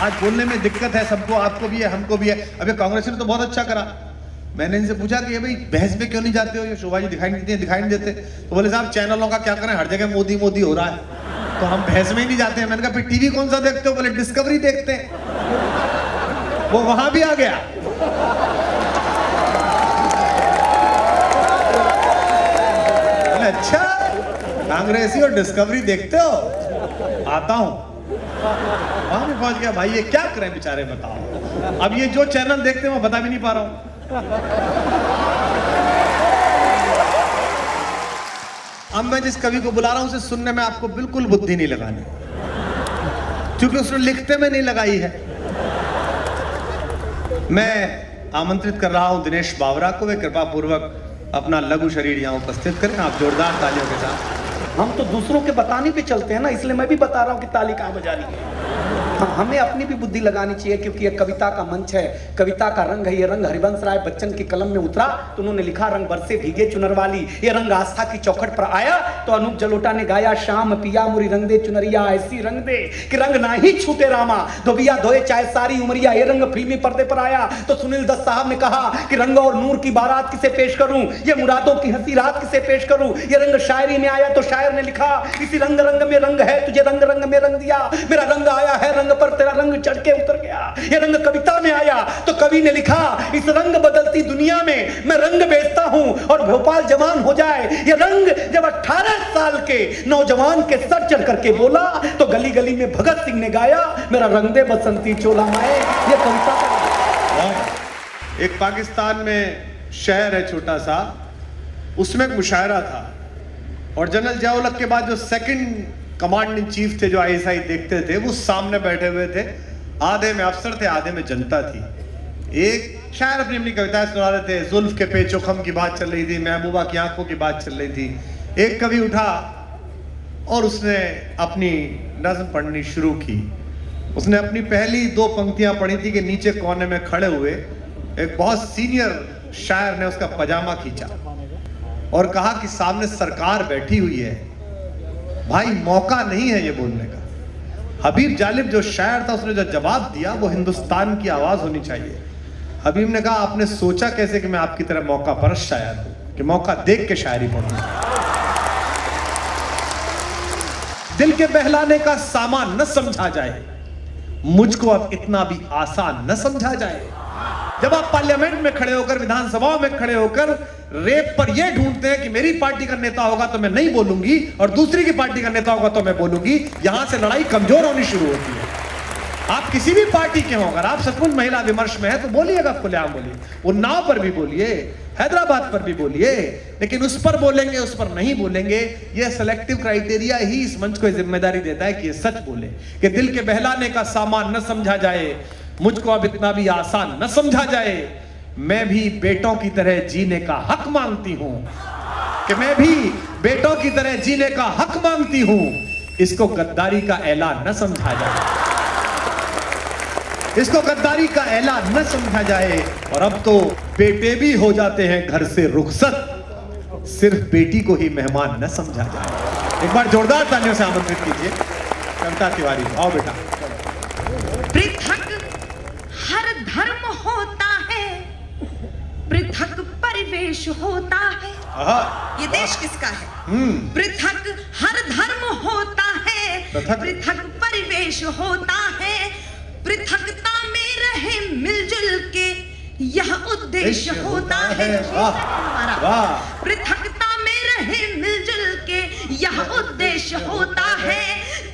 आज बोलने में दिक्कत है सबको, आपको भी है, हमको भी है। अभी कांग्रेस ने तो बहुत अच्छा करा। मैंने इनसे पूछा कि भाई बहस में क्यों नहीं जाते हो, ये शोभा जी दिखाई नहीं देते। तो बोले साहब चैनलों का क्या करें, हर जगह मोदी मोदी हो रहा है, तो हम बहस में ही नहीं जाते हैं। मैंने कहा फिर टीवी कौन सा देखते हो? बोले डिस्कवरी देखते हैं। वो वहां भी आ गया। अच्छा कांग्रेसी और डिस्कवरी देखते हो? आता हूं। वहां भी पहुंच गया। भाई ये क्या करें बेचारे, बताओ। अब ये जो चैनल देखते हैं मैं बता भी नहीं पा रहा हूं। अब मैं जिस कवि को बुला रहा हूं उसे सुनने में आपको बिल्कुल बुद्धि नहीं लगानी, क्योंकि उसने लिखते में नहीं लगाई है। मैं आमंत्रित कर रहा हूं दिनेश बावरा को, वे कृपा पूर्वक अपना लघु शरीर यहां उपस्थित करें। आप जोरदार तालियों के साथ। हम तो दूसरों के बताने पे चलते हैं ना, इसलिए मैं भी बता रहा हूँ कि ताली कहाँ बजानी है। हमें अपनी भी बुद्धि लगानी चाहिए, क्योंकि ये कविता का मंच है, कविता का रंग है। ये रंग हरिवंश राय बच्चन की कलम में उतरा तो उन्होंने लिखा रंग बरसे भीगे चुनर वाली। ये रंग आस्था की चौखट पर आया तो अनूप जलोटा ने गाया, शाम पिया मुरी रंग दे चुनरिया ऐसी रंग दे कि रंग ना ही छूटे रामा, धोबिया धोए चाहे सारी उमरिया। ये रंग फिल्मी पर्दे पर आया तो सुनील दत्त साहब ने कहा कि रंग और नूर की बारात किसे पेश करूं, ये मुरादों की हंसी रात किसे पेश करूं। ये रंग शायरी में आया तो शायर ने लिखा, इसी रंग रंग में रंग है, तुझे रंग रंग में रंग दिया। मेरा रंग आया है रंग पर, तेरा रंग चढ़ के उतर गया। ये रंग कविता में आया तो कवि ने लिखा, इस रंग बदलती दुनिया में मैं रंग बेचता हूं और भोपाल जवान हो जाए। ये रंग जब 18 साल के नौजवान के सर चढ़ करके बोला तो गली गली में भगत सिंह ने गाया, मेरा रंग दे बसंती चोला माए। ये कविता का एक पाकिस्तान में शहर है छोटा सा, उसमें एक मुशायरा था और जनरल जियाउल के बाद जो सेकंड कमांड इन चीफ थे, जो आईएसआई देखते थे, वो सामने बैठे हुए थे। आधे में अफसर थे, आधे में जनता थी। एक शायर अपनी अपनी कविताएं सुना रहे थे। जुल्फ के पेचोखम की बात चल रही थी, महबूबा की आंखों की बात चल रही थी। एक कवि उठा और उसने अपनी नज्म पढ़नी शुरू की। उसने अपनी पहली 2 पंक्तियां पढ़ी थी कि नीचे कोने में खड़े हुए एक बहुत सीनियर शायर ने उसका पजामा खींचा और कहा कि सामने सरकार बैठी हुई है, भाई मौका नहीं है ये बोलने का। हबीब जालिब जो शायर था, उसने जो जवाब दिया वो हिंदुस्तान की आवाज होनी चाहिए। हबीब ने कहा, आपने सोचा कैसे कि मैं आपकी तरह मौका परस्त शायर हूं, कि मौका देख के शायरी पढ़ूं। दिल के बहलाने का सामान न समझा जाए, मुझको अब इतना भी आसान न समझा जाए। जब आप पार्लियामेंट में खड़े होकर, विधानसभा में खड़े होकर रेप पर यह ढूंढते हैं कि मेरी पार्टी का नेता होगा तो मैं नहीं बोलूंगी और दूसरी की पार्टी का नेता होगा तो मैं बोलूंगी, यहां से लड़ाई कमजोर होनी शुरू होती है। आप किसी भी पार्टी के हो, अगर आप सचमुच महिला विमर्श में है तो बोलिएगा, खुलेआम बोलिए। उन्नाव पर भी बोलिए, हैदराबाद पर भी बोलिए, लेकिन उस पर बोलेंगे, उस पर नहीं बोलेंगे। यह सेलेक्टिव क्राइटेरिया ही इस मंच को जिम्मेदारी देता है कि ये सच बोले, कि दिल के बहलाने का सामान न समझा जाए, मुझको अब इतना भी आसान न समझा जाए। मैं भी बेटों की तरह जीने का हक मांगती हूं, कि मैं भी बेटों की तरह जीने का हक मांगती हूं। इसको गद्दारी का ऐलान न समझा जाए, इसको गद्दारी का ऐलान न समझा जाए। और अब तो बेटे भी हो जाते हैं घर से रुखसत, सिर्फ बेटी को ही मेहमान न समझा जाए। एक बार जोरदार तालियों से आमंत्रित कीजिए कविता तिवारी को। आओ बेटा। पृथक हर धर्म होता है, पृथक परिवेश होता है। ये देश किसका है? पृथक हर धर्म होता है, पृथक परिवेश होता है। पृथकता में रहे मिलजुल के यह उद्देश्य होता है। पृथकता में रहे मिलजुल के यह उद्देश्य होता है।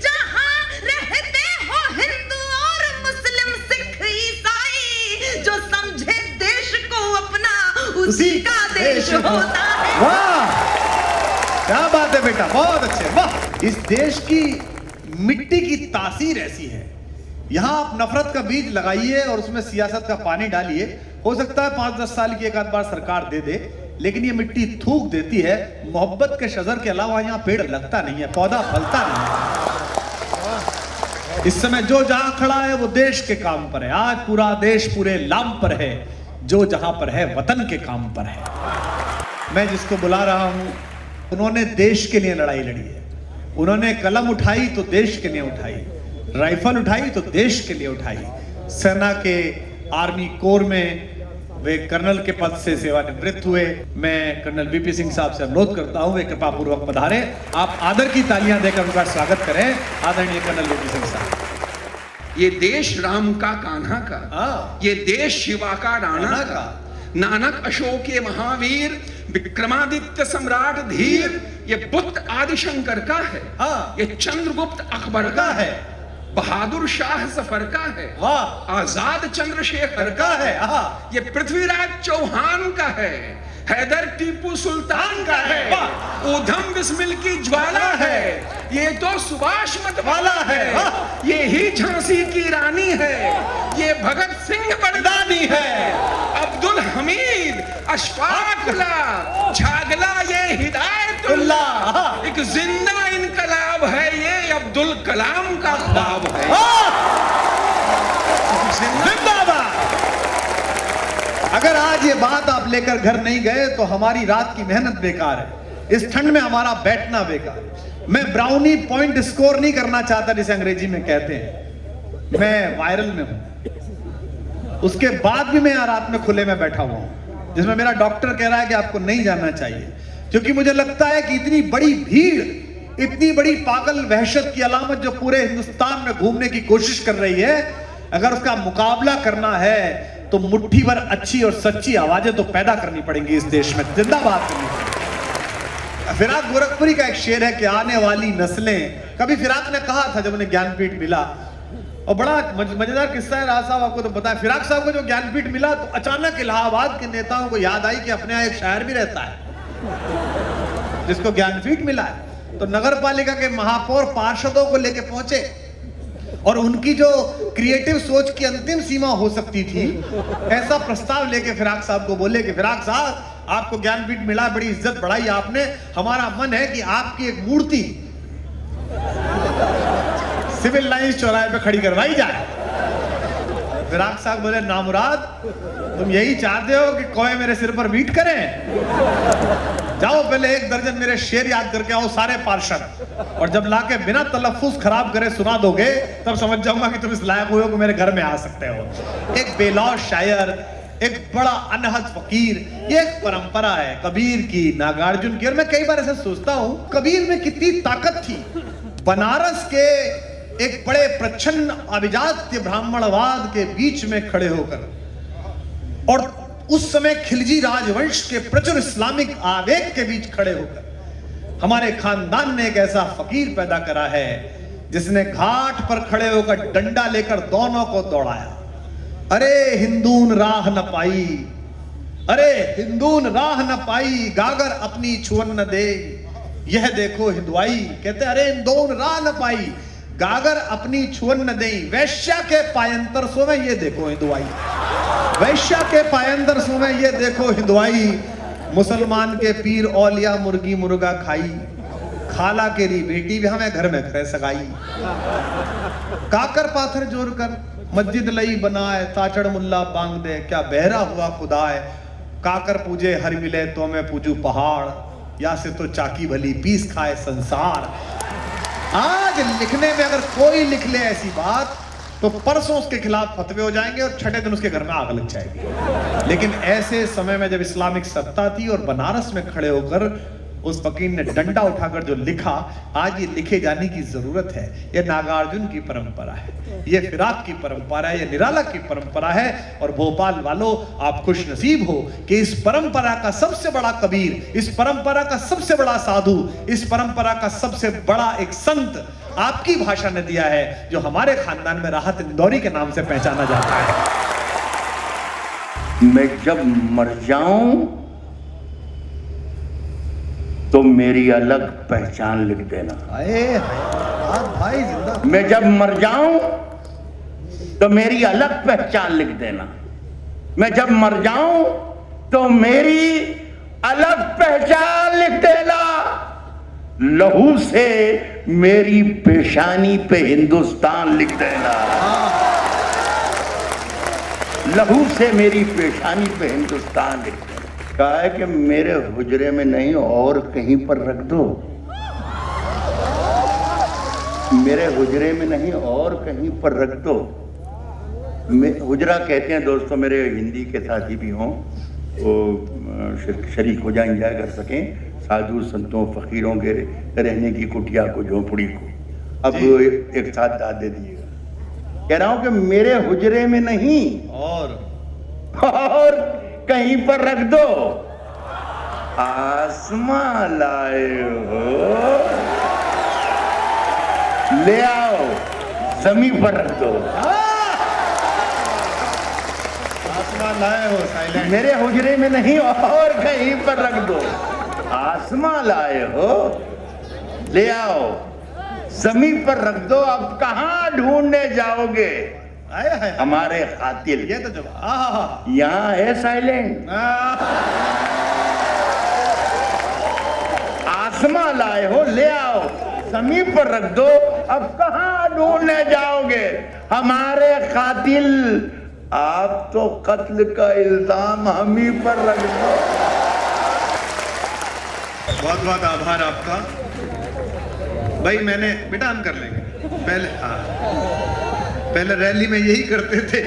जहां रहते हो हिंदू और मुस्लिम सिख ईसाई, जो समझे देश को अपना उसी का देश होता है। वाह क्या बात है बेटा, बहुत अच्छे। वाह, इस देश की मिट्टी की तासीर ऐसी है, यहां आप नफरत का बीज लगाइए और उसमें सियासत का पानी डालिए। हो सकता है 5-10 साल की एक आध बार सरकार दे दे, लेकिन ये मिट्टी थूक देती है। मोहब्बत के शजर के अलावा यहाँ पेड़ लगता नहीं है, पौधा फलता नहीं है। इस समय जो जहां खड़ा है वो देश के काम पर है। आज पूरा देश पूरे लाम पर है, जो जहां पर है वतन के काम पर है। मैं जिसको बुला रहा हूं, उन्होंने देश के लिए लड़ाई लड़ी है। उन्होंने कलम उठाई तो देश के लिए उठाई। राइफल उठाई तो देश के लिए उठाई। सेना के आर्मी कोर में वे कर्नल के पद से सेवानिवृत्त हुए। मैं कर्नल वीपी सिंह साहब से अनुरोध करता हूं वे कृपा पूर्वक पधारें। आप आदर की तालियां देकर उनका स्वागत करें। आदरणीय कर्नल वीपी सिंह साहब। ये देश राम का कान्हा का, ये देश शिवा का राणा का, नानक अशोक के महावीर, विक्रमादित्य सम्राट धीर, ये बुद्ध आदिशंकर का है, ये चंद्रगुप्त अकबर का है, बहादुर शाह जफर का है, आजाद चंद्रशेखर का है, ये पृथ्वीराज चौहान का है, हैदर टीपू सुल्तान का है, ऊधम बिस्मिल की ज्वाला है, ये तो सुभाष मत वाला है, ये ही झांसी की रानी है, ये भगत सिंह बरदानी है, अब्दुल हमीद अशफाकुल्लाह झागला ये हिदायतुल्लाह, एक जिंदा इनकलाब है ये अब्दुल कलाम का ख्वाब है। जिंदाबाद। अगर आज ये बात आप लेकर घर नहीं गए तो हमारी रात की मेहनत बेकार है, इस ठंड में हमारा बैठना बेकार है। मैं ब्राउनी पॉइंट स्कोर नहीं करना चाहता जिसे अंग्रेजी में कहते हैं। मैं वायरल में हूं, उसके बाद भी मैं रात में खुले में बैठा हुआ हूं, जिसमें मेरा डॉक्टर कह रहा है कि आपको नहीं जाना चाहिए, क्योंकि मुझे लगता है कि इतनी बड़ी भीड़, इतनी बड़ी पागल वहशत की अलामत जो पूरे हिंदुस्तान में घूमने की कोशिश कर रही है, अगर उसका मुकाबला करना है तो मुट्ठी भर अच्छी और सच्ची आवाजें तो पैदा करनी पड़ेंगी इस देश में, जिंदाबाद करनी पड़ेगी। फिराक गोरखपुरी का एक शेर है कि आने वाली नस्लें, कभी फिराक ने कहा था जब उन्हें ज्ञानपीठ मिला, और बड़ा मजेदार किस्सा है, राज साहब आपको तो पता है, फिराक साहब को जो ज्ञानपीठ मिला तो अचानक इलाहाबाद के नेताओं को याद आई कि अपने यहाँ एक शायर भी रहता है जिसको ज्ञानपीठ मिला है। तो नगर पालिका के महापौर पार्षदों को लेके पहुंचे और उनकी जो क्रिएटिव सोच की अंतिम सीमा हो सकती थी, ऐसा प्रस्ताव लेके फिराक साहब को बोले कि फिराक साहब आपको ज्ञानपीठ मिला, बड़ी इज्जत बढ़ाई आपने, हमारा मन है कि आपकी एक मूर्ति सिविल लाइंस चौराहे पे खड़ी करवाई जाए। फिराक साहब बोले नामुराद, तुम यही चाहते हो कि कोई मेरे सिर पर बीट करें? जाओ पहले 1 दर्जन मेरे शेर याद करके आओ सारे पार्षद, और जब लाके बिना तलफ्फुज खराब करे सुना दोगे तब समझ जाऊंगा कि तुम इस लायक हुए हो कि मेरे घर में आ सकते हो। एक बेलौस शायर, एक बड़ा अनहद फकीर, ये एक परंपरा है कबीर की, नागार्जुन की। और मैं कई बार ऐसा सोचता हूं कबीर में कितनी ताकत थी। बनारस के एक बड़े प्रच्छन्न अभिजात्य ब्राह्मणवाद के बीच में खड़े होकर, और उस समय खिलजी राजवंश के प्रचुर इस्लामिक आवेग के बीच खड़े होकर हमारे खानदान ने एक ऐसा फकीर पैदा करा है जिसने घाट पर खड़े होकर डंडा लेकर दोनों को दौड़ाया। अरे हिंदून राह न पाई, अरे हिंदून राह न पाई, गागर अपनी छुअन न दे, यह देखो हिंदुआई। कहते अरे हिंदून राह न पाई, गागर अपनी छुअन न दे, वैश्या के पायंतर सो में ये देखो हिंदुआई, वैश्या के पायंतर सो में ये देखो हिंदुआई। मुसलमान के पीर औलिया मुर्गी मुर्गा खाई, खाला केरी बेटी भी हमें घर में करे सगाई। काकर पाथर जोर कर मस्जिद लई बनाए, ताचड़ मुल्ला बांग दे, क्या बहरा हुआ खुदाए। काकर पूजे हर मिले तो मैं पूजू पहाड़, या से तो चाकी भली पीस खाए संसार। आज लिखने में अगर कोई लिख ले ऐसी बात तो परसों उसके खिलाफ फतवे हो जाएंगे और छठे दिन उसके घर में आग लग जाएगी। लेकिन ऐसे समय में जब इस्लामिक सत्ता थी और बनारस में खड़े होकर उस फकीर ने डंडा उठाकर जो लिखा, आज ये लिखे जाने की जरूरत है। ये नागार्जुन की परंपरा है, ये फिराक की परंपरा है, ये निराला की परंपरा है। और भोपाल वालों, आप खुश नसीब हो कि इस परंपरा का सबसे बड़ा कबीर, इस परंपरा का सबसे बड़ा साधु, इस परंपरा का सबसे बड़ा एक संत आपकी भाषा ने दिया है, जो हमारे खानदान में राहत इंदौरी के नाम से पहचाना जाता है। मैं जब मर जाऊं तो मेरी अलग पहचान लिख देना। भाई जिंदा। मैं जब मर जाऊं तो मेरी अलग पहचान लिख देना। मैं जब मर जाऊं तो मेरी अलग पहचान लिख देना। लहू से मेरी पेशानी पे हिंदुस्तान लिख देना। लहू से मेरी पेशानी पे हिंदुस्तान लिख देना। कहा है कि मेरे हुजरे में नहीं और कहीं पर रख दो। मेरे हुजरे में नहीं और कहीं पर रख दो। हुजरा कहते हैं दोस्तों, मेरे हिंदी के साथी भी हों वो शरीक हो जाए, एंजॉय कर सकें साधु संतों फकीरों के रहने की कुटिया को, झोंपड़ी को। अब एक साथ दाद दे दीजिएगा। कह रहा हूं कि मेरे हुजरे में नहीं और कहीं पर रख दो। आसमां लाए हो, ले आओ जमीन पर रख दो। आसमां लाए हो साइलेंट। मेरे हुजरे में नहीं और कहीं पर रख दो। आसमां लाए हो, ले आओ जमीन पर रख दो। अब कहां ढूंढने जाओगे हमारे खातिर? ये तो जवाब यहाँ है साइलेंट। आसमां लाए हो, ले आओ जमीन पर रख दो। अब कहां ढूंढने जाओगे हमारे कातिल? आप तो कत्ल का इल्जाम हम ही पर रख दो। बहुत बहुत आभार आपका भाई। मैंने बेटा हम कर लेंगे पहले। पहले रैली में यही करते थे।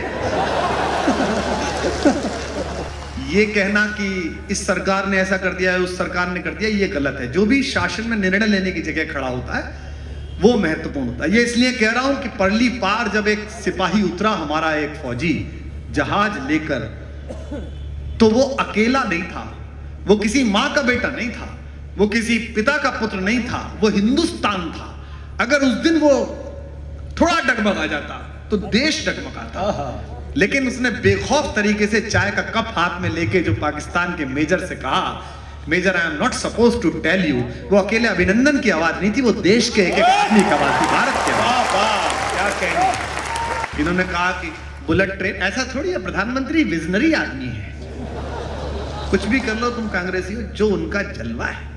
ये कहना कि इस सरकार ने ऐसा कर दिया है, उस सरकार ने कर दिया, ये गलत है। जो भी शासन में निर्णय लेने की जगह खड़ा होता है वो महत्वपूर्ण होता है। ये इसलिए कह रहा हूं कि परली पार जब एक सिपाही उतरा, हमारा एक फौजी जहाज लेकर, तो वो अकेला नहीं था, वो किसी मां का बेटा नहीं था, वो किसी पिता का पुत्र नहीं था, वो हिंदुस्तान था। अगर उस दिन वो थोड़ा डगमगा जाता तो देश डगमगाता। लेकिन उसने बेखौफ तरीके से चाय का कप हाथ में लेके जो पाकिस्तान के मेजर से कहा, major I am not suppose to tell you, वो अकेले अभिनंदन की आवाज नहीं थी, वो देश के एक आदमी की आवाज थी, भारत के। क्या कहने। इन्होंने कहा कि बुलेट ट्रेन, ऐसा थोड़ी है, प्रधानमंत्री विजनरी आदमी है, कुछ भी कर लो तुम कांग्रेसी हो, जो उनका जलवा है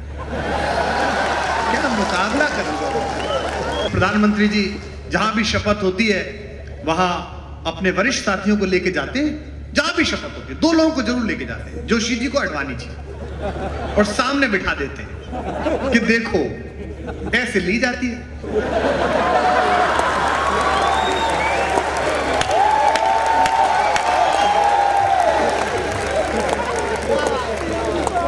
क्या मुकाबला करोगे। प्रधानमंत्री जी जहां भी शपथ होती है वहां अपने वरिष्ठ साथियों को लेके जाते हैं। जहां भी शपथ होती है 2 लोगों को जरूर लेके जाते हैं, जोशी जी को, अडवाणी जी, और सामने बिठा देते हैं कि देखो ऐसे ली जाती है।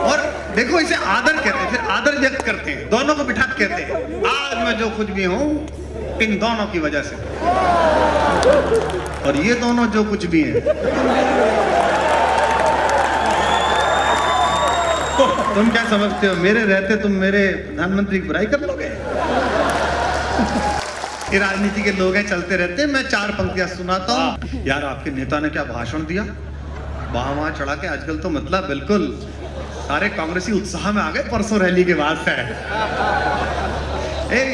और देखो इसे आदर कहते हैं, फिर आदर व्यक्त करते हैं, दोनों को बिठा कहते हैं आज मैं जो कुछ भी हूं इन दोनों की वजह से, और ये दोनों जो कुछ भी हैं तुम क्या समझते हो मेरे रहते तुम मेरे प्रधानमंत्री की बुराई कर लोगे? ये राजनीति के लोग हैं, चलते रहते हैं। मैं 4 पंक्तियां सुनाता हूं। यार आपके नेता ने क्या भाषण दिया, वहां चढ़ा के। आजकल तो मतलब बिल्कुल सारे कांग्रेसी उत्साह में आ गए परसों रैली के बाद से।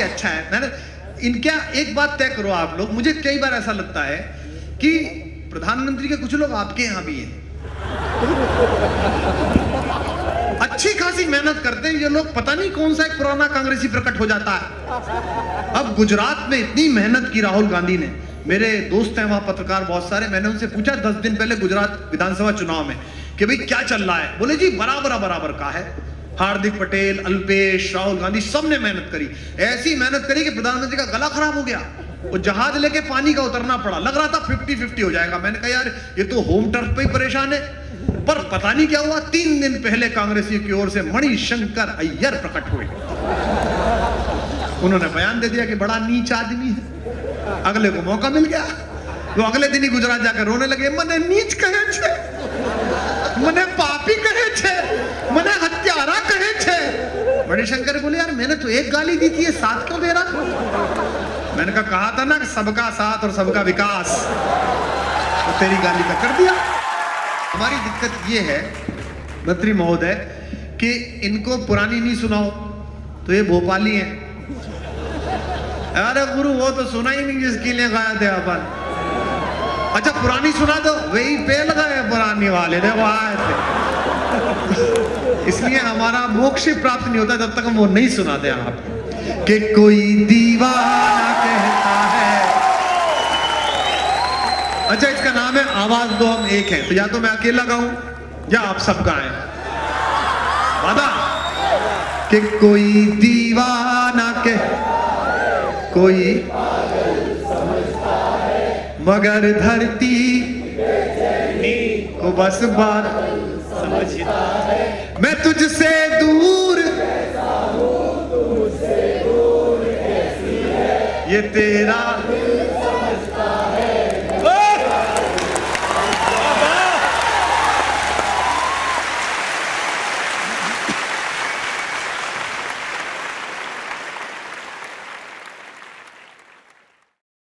अच्छा है। मैंने इनका एक बात तय करो आप लोग, मुझे कई बार ऐसा लगता है कि प्रधानमंत्री के कुछ लोग आपके यहां भी हैं, अच्छी खासी मेहनत करते हैं ये लोग, पता नहीं कौन सा एक पुराना कांग्रेसी प्रकट हो जाता है। अब गुजरात में इतनी मेहनत की राहुल गांधी ने, मेरे दोस्त हैं वहां पत्रकार बहुत सारे, मैंने उनसे पूछा 10 दिन पहले गुजरात विधानसभा चुनाव में कि भाई क्या चल रहा है, बोले जी बराबर का है। हार्दिक पटेल, अल्पेश, राहुल गांधी सब ने मेहनत करी, ऐसी मेहनत करी कि प्रधानमंत्री का गला खराब हो गया, वो जहाज लेके पानी का उतरना पड़ा, लग रहा था 50-50 हो जाएगा। मैंने कहा यार ये तो होम टर्फ पे ही परेशान है। पर पता नहीं क्या हुआ, 3 दिन पहले कांग्रेसियों की ओर से मणिशंकर अय्यर प्रकट हुए। उन्होंने बयान दे दिया कि बड़ा नीच आदमी है। अगले को मौका मिल गया, वो अगले दिन ही गुजरात जाकर रोने लगे, मने नीच कहे छे, मने पापी कहे छे, मने हत्यारा कहे छे। मणिशंकर बोले यार मैंने तो एक गाली दी थी, 7 क्यों दे रहा? मैंने कहा था ना कि सबका साथ और सबका विकास, तो तेरी गाली का कर दिया। हमारी दिक्कत ये है मंत्री महोदय कि इनको पुरानी नहीं सुनाओ तो ये भोपाली हैं। अरे गुरु वो तो सुना ही नहीं जिसके लिए गाया थे अपन। अच्छा पुरानी सुना दो, वही पेल गए पुरानी वाले, देखो आए थे। इसलिए हमारा मोक्ष प्राप्त नहीं होता जब तक हम वो नहीं सुनाते आप कि कोई दीवाना कहता है। अच्छा इसका नाम है आवाज दो हम एक है, तो या तो मैं अकेला गाऊं या आप सब गाएं। वादा कि कोई दीवाना कह कोई मगर धरती को बस बात समझता है। मैं तुझसे दूर ये तेरा